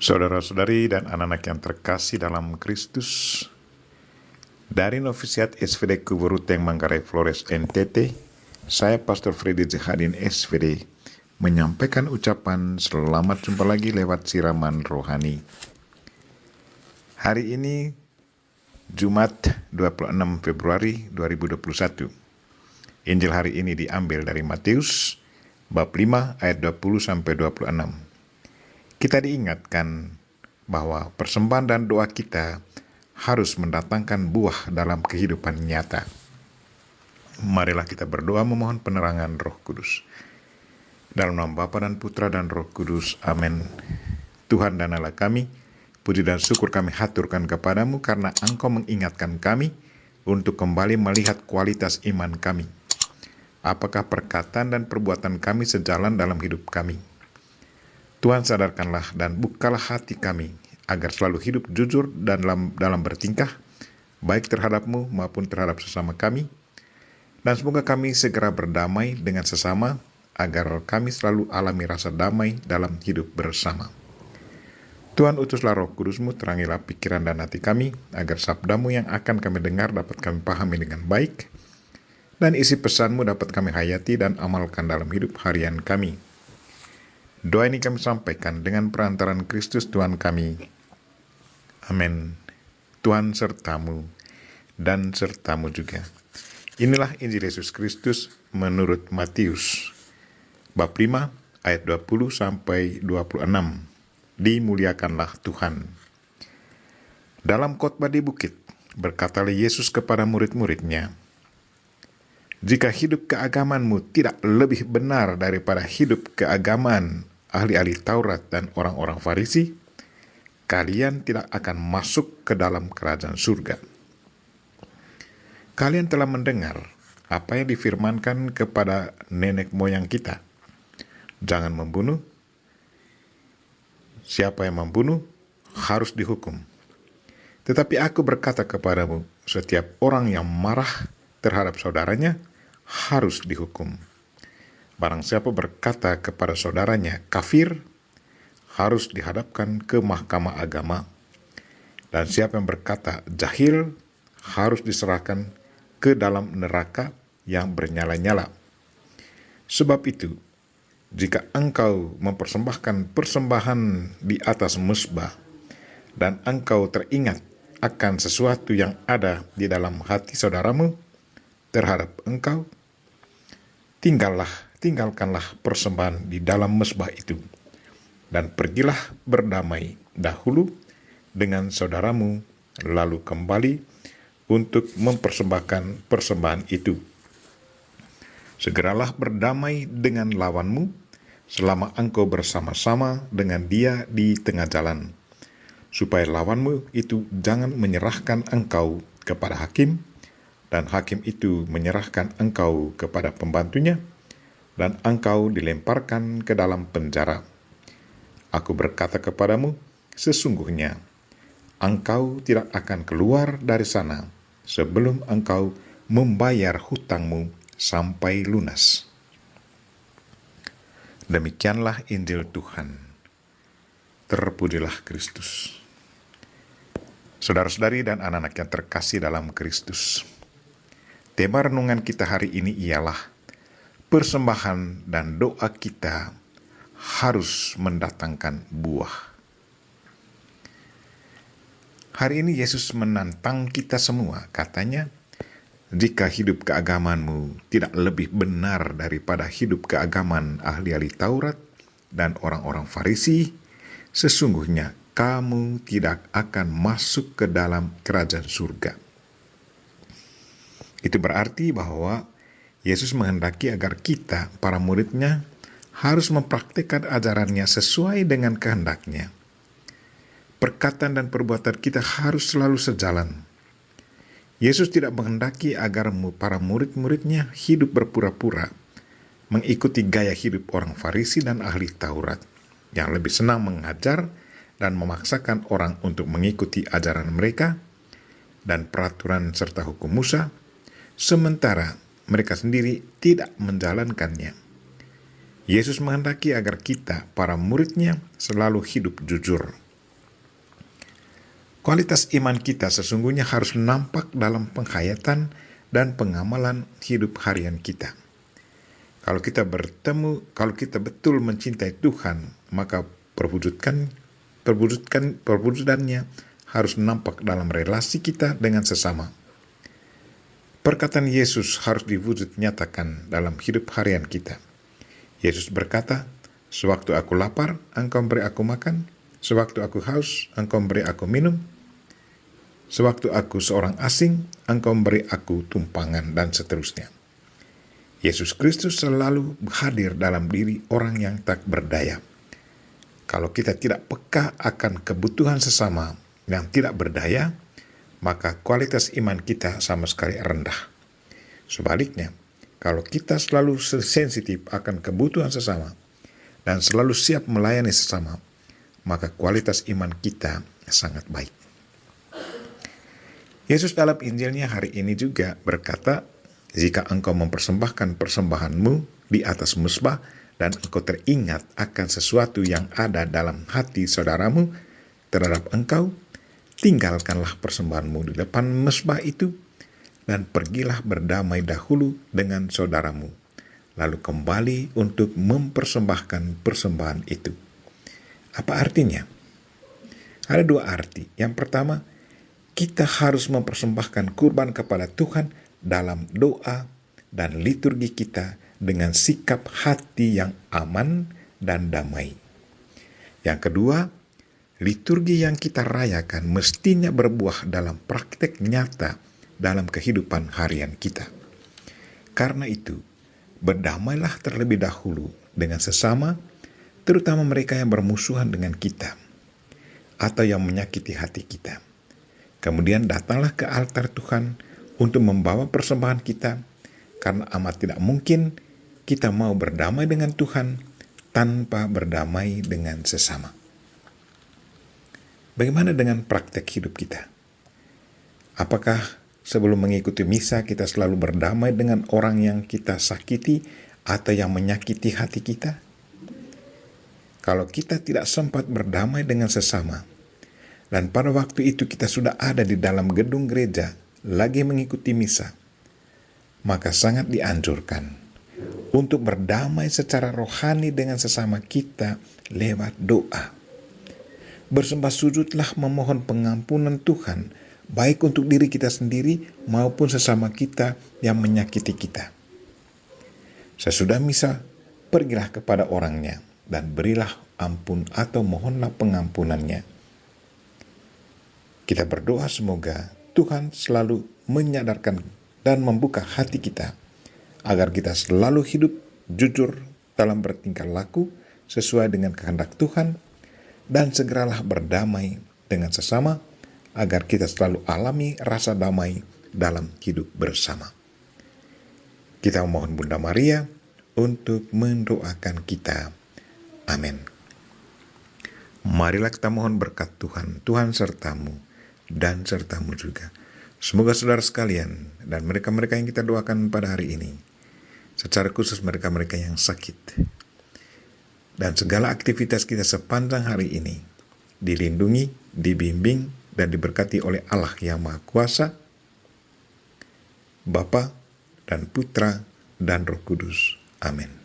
Saudara-saudari dan anak-anak yang terkasih dalam Kristus, dari Novisiat SVD Kuburuteng Manggarai Flores NTT, saya Pastor Freddy Zahadin SVD menyampaikan ucapan selamat jumpa lagi lewat siraman rohani. Hari ini Jumat 26 Februari 2021. Injil hari ini diambil dari Matius bab 5 ayat 20 sampai 26. Kita diingatkan bahwa persembahan dan doa kita harus mendatangkan buah dalam kehidupan nyata. Marilah kita berdoa memohon penerangan Roh Kudus. Dalam nama Bapa dan Putra dan Roh Kudus, amin. Tuhan dan Allah kami, puji dan syukur kami haturkan kepadamu karena Engkau mengingatkan kami untuk kembali melihat kualitas iman kami. Apakah perkataan dan perbuatan kami sejalan dalam hidup kami? Tuhan, sadarkanlah dan bukalah hati kami agar selalu hidup jujur dan dalam bertingkah, baik terhadap-Mu maupun terhadap sesama kami. Dan semoga kami segera berdamai dengan sesama, agar kami selalu alami rasa damai dalam hidup bersama. Tuhan, utuslah Roh Kudus-Mu, terangilah pikiran dan hati kami, agar sabda-Mu yang akan kami dengar dapat kami pahami dengan baik, dan isi pesan-Mu dapat kami hayati dan amalkan dalam hidup harian kami. Doa ini kami sampaikan dengan perantaran Kristus Tuhan kami. Amin. Tuhan sertamu dan sertamu juga. Inilah Injil Yesus Kristus menurut Matius bab 5 ayat 20 sampai 26. Dimuliakanlah Tuhan. Dalam khotbah di bukit, berkatalah Yesus kepada murid-muridnya, "Jika hidup keagamanmu tidak lebih benar daripada hidup keagamaan ahli-ahli Taurat dan orang-orang Farisi, kalian tidak akan masuk ke dalam kerajaan surga. Kalian telah mendengar apa yang difirmankan kepada nenek moyang kita. Jangan membunuh. Siapa yang membunuh harus dihukum. Tetapi aku berkata kepadamu, setiap orang yang marah terhadap saudaranya harus dihukum. Barang siapa berkata kepada saudaranya kafir, harus dihadapkan ke mahkamah agama. Dan siapa yang berkata jahil, harus diserahkan ke dalam neraka yang bernyala-nyala. Sebab itu, jika engkau mempersembahkan persembahan di atas mezbah, dan engkau teringat akan sesuatu yang ada di dalam hati saudaramu terhadap engkau, tinggalkanlah persembahan di dalam mezbah itu, dan pergilah berdamai dahulu dengan saudaramu, lalu kembali untuk mempersembahkan persembahan itu. Segeralah berdamai dengan lawanmu selama engkau bersama-sama dengan dia di tengah jalan, supaya lawanmu itu jangan menyerahkan engkau kepada hakim, dan hakim itu menyerahkan engkau kepada pembantunya, dan engkau dilemparkan ke dalam penjara. Aku berkata kepadamu, sesungguhnya engkau tidak akan keluar dari sana sebelum engkau membayar hutangmu sampai lunas." Demikianlah Injil Tuhan. Terpujilah Kristus. Saudara-saudari dan anak-anak yang terkasih dalam Kristus, tema renungan kita hari ini ialah persembahan dan doa kita harus mendatangkan buah. Hari ini Yesus menantang kita semua, katanya, jika hidup keagamanmu tidak lebih benar daripada hidup keagamaan ahli-ahli Taurat dan orang-orang Farisi, sesungguhnya kamu tidak akan masuk ke dalam kerajaan surga. Itu berarti bahwa Yesus menghendaki agar kita, para murid-Nya, harus mempraktikkan ajarannya sesuai dengan kehendaknya. Perkataan dan perbuatan kita harus selalu sejalan. Yesus tidak menghendaki agar para murid-murid-Nya hidup berpura-pura, mengikuti gaya hidup orang Farisi dan ahli Taurat, yang lebih senang mengajar dan memaksakan orang untuk mengikuti ajaran mereka dan peraturan serta hukum Musa, sementara mereka sendiri tidak menjalankannya. Yesus menghendaki agar kita, para murid-Nya, selalu hidup jujur, Kualitas iman kita sesungguhnya harus nampak dalam penghayatan dan pengamalan hidup harian kita. Kalau kita betul mencintai Tuhan, maka perwujudannya harus nampak dalam relasi kita dengan sesama. Perkataan Yesus harus diwujud nyatakan dalam hidup harian kita. Yesus berkata, "Sewaktu aku lapar, engkau beri aku makan. Sewaktu aku haus, engkau beri aku minum. Sewaktu aku seorang asing, engkau beri aku tumpangan," dan seterusnya. Yesus Kristus selalu hadir dalam diri orang yang tak berdaya. Kalau kita tidak peka akan kebutuhan sesama yang tidak berdaya, maka kualitas iman kita sama sekali rendah. Sebaliknya, kalau kita selalu sensitif akan kebutuhan sesama dan selalu siap melayani sesama, maka kualitas iman kita sangat baik. Yesus dalam Injilnya hari ini juga berkata, "Jika engkau mempersembahkan persembahanmu di atas mezbah dan engkau teringat akan sesuatu yang ada dalam hati saudaramu terhadap engkau, tinggalkanlah persembahanmu di depan mezbah itu dan pergilah berdamai dahulu dengan saudaramu, lalu kembali untuk mempersembahkan persembahan itu." Apa artinya? Ada dua arti. Yang pertama, kita harus mempersembahkan kurban kepada Tuhan dalam doa dan liturgi kita dengan sikap hati yang aman dan damai. Yang kedua, liturgi yang kita rayakan mestinya berbuah dalam praktek nyata dalam kehidupan harian kita. Karena itu, berdamailah terlebih dahulu dengan sesama, terutama mereka yang bermusuhan dengan kita atau yang menyakiti hati kita. Kemudian datanglah ke altar Tuhan untuk membawa persembahan kita, karena amat tidak mungkin kita mau berdamai dengan Tuhan tanpa berdamai dengan sesama. Bagaimana dengan praktek hidup kita? Apakah sebelum mengikuti misa kita selalu berdamai dengan orang yang kita sakiti atau yang menyakiti hati kita? Kalau kita tidak sempat berdamai dengan sesama, dan pada waktu itu kita sudah ada di dalam gedung gereja lagi mengikuti misa, maka sangat dianjurkan untuk berdamai secara rohani dengan sesama kita lewat doa. Bersembah sujudlah memohon pengampunan Tuhan, baik untuk diri kita sendiri maupun sesama kita yang menyakiti kita. Sesudah misa, pergilah kepada orangnya dan berilah ampun atau mohonlah pengampunannya. Kita berdoa semoga Tuhan selalu menyadarkan dan membuka hati kita agar kita selalu hidup jujur dalam bertingkah laku sesuai dengan kehendak Tuhan, dan segeralah berdamai dengan sesama agar kita selalu alami rasa damai dalam hidup bersama. Kita memohon Bunda Maria untuk mendoakan kita. Amin. Marilah kita mohon berkat Tuhan. Tuhan sertamu dan sertamu juga. Semoga saudara sekalian dan mereka-mereka yang kita doakan pada hari ini, secara khusus mereka-mereka yang sakit, dan segala aktivitas kita sepanjang hari ini dilindungi, dibimbing, dan diberkati oleh Allah yang Maha Kuasa, Bapa dan Putra dan Roh Kudus. Amin.